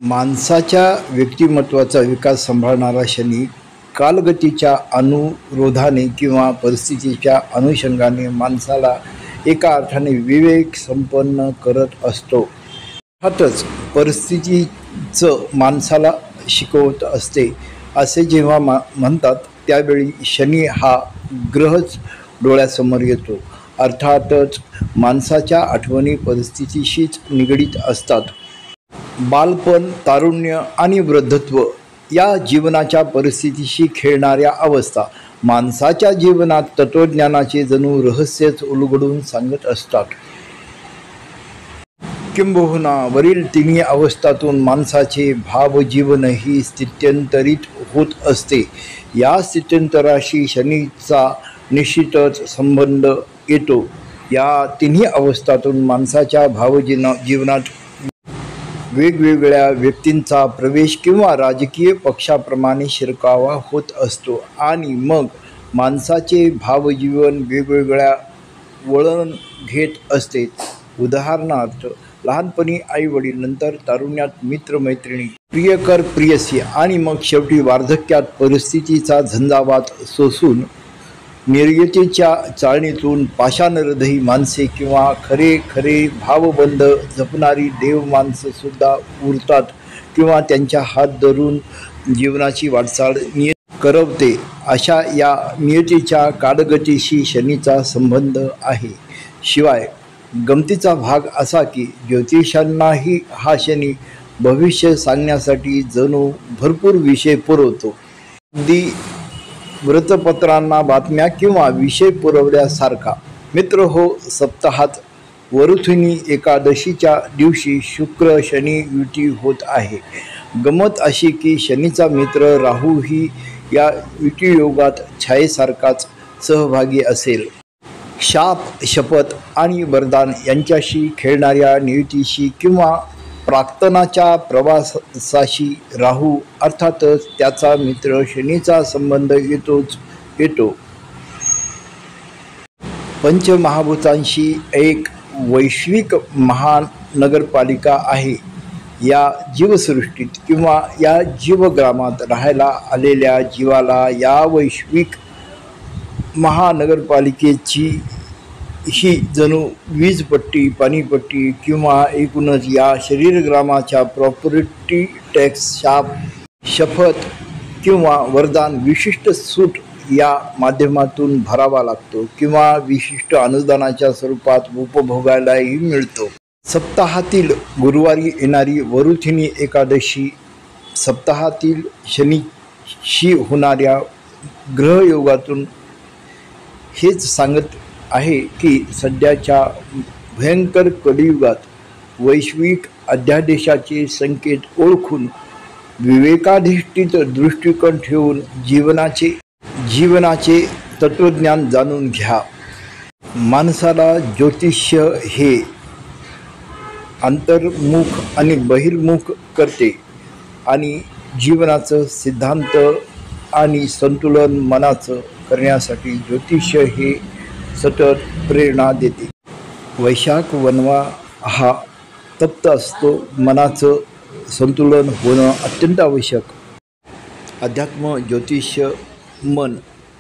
माणसाच्या व्यक्तिमत्त्वाचा विकास सांभाळणारा शनी कालगतीच्या अनुरोधाने किंवा परिस्थितीच्या अनुषंगाने माणसाला एका अर्थाने विवेक संपन्न करत असतो. अर्थातच परिस्थितीचं माणसाला शिकवत असते असे जेव्हा म्हणतात त्यावेळी शनी हा ग्रहच डोळ्यासमोर येतो. अर्थातच माणसाच्या आठवणी परिस्थितीशीच निगडीत असतात. बालपण, तारुण्य आणि वृद्धत्व या जीवनाच्या परिस्थितीशी खेळणाऱ्या अवस्था माणसाच्या जीवनात तत्त्वज्ञानाचे जणू रहस्यच उलगडून सांगत असतात. किंबहुना वरील तिन्ही अवस्थातून माणसाचे भावजीवनही स्थित्यंतरित होत असते. या स्थित्यंतराशी शनीचा निश्चितच संबंध येतो. या तिन्ही अवस्थातून माणसाच्या भावजीवनात वेगवेगळ्या व्यक्तींचा प्रवेश किंवा राजकीय पक्षाप्रमाणे शिरकावा होत असतो आणि मग माणसाचे भावजीवन वेगवेगळ्या वळण घेत असते. उदाहरणार्थ, लहानपणी आईवडील, नंतर तारुण्यात मित्रमैत्रिणी, प्रियकर प्रियसी आणि मग शेवटी वार्धक्यात परिस्थितीचा झंझावात सोसून निर्यतेच्या चाळणीतून पाषाण हृदयी माणसे किंवा खरे खरे भावबंध जपणारी देव माणसंसुद्धा उरतात किंवा त्यांच्या हात धरून जीवनाची वाटचाल नियत करवते. अशा या नियतीच्या कालगतीशी शनीचा संबंध आहे. शिवाय गमतीचा भाग असा की ज्योतिषांनाही हा शनी भविष्य सांगण्यासाठी जणू भरपूर विषय पुरवतो. अगदी वृत्तपत्रांना बातम्या किंवा विषय पुरवल्यासारखा. मित्र हो, सप्ताहात वरुथिनी एकादशीच्या दिवशी शुक्र शनी युती होत आहे. गमत अशी की शनीचा मित्र राहूही या युतियोगात छायेसारखाच सहभागी असेल. शाप, शपथ आणि वरदान यांच्याशी खेळणाऱ्या नियतीशी किंवा प्राक्तनाच्या प्रवासाशी राहू अर्थातच त्याचा मित्र शनीचा संबंध येतो. पंचमहाभूतांशी एक वैश्विक महानगरपालिका आहे. या जीवसृष्टीत किंवा या जीवग्रामात राहायला आलेल्या जीवाला या वैश्विक महानगरपालिकेची ही जणू वीजपट्टी, पाणीपट्टी किंवा एकूणच या शरीरग्रामाच्या प्रॉपर्टी टॅक्स, शाप, शपथ किंवा वरदान विशिष्ट सूट या माध्यमातून भरावा लागतो किंवा विशिष्ट अनुदानाच्या स्वरूपात उपभोगायलाही मिळतो. सप्ताहातील गुरुवारी येणारी वरुथिनी एकादशी सप्ताहातील शनीशी होणाऱ्या ग्रहयोगातून हेच सांगत आहे की सध्याच्या भयंकर कलियुगात वैश्विक अध्यादेशाचे संकेत ओळखून विवेकाधिष्ठित दृष्टिकोन ठेवून जीवनाचे तत्त्वज्ञान जाणून घ्या. माणसाला ज्योतिष्य हे अंतर्मुख आणि बहिर्मुख करते आणि जीवनाचं सिद्धांत आणि संतुलन मनाचं करण्यासाठी ज्योतिष्य हे सतत प्रेरणा देते. वैशाख वणवा हा तप्त असतो. मनाचं संतुलन होणं अत्यंत आवश्यक. अध्यात्म, ज्योतिष्य, मन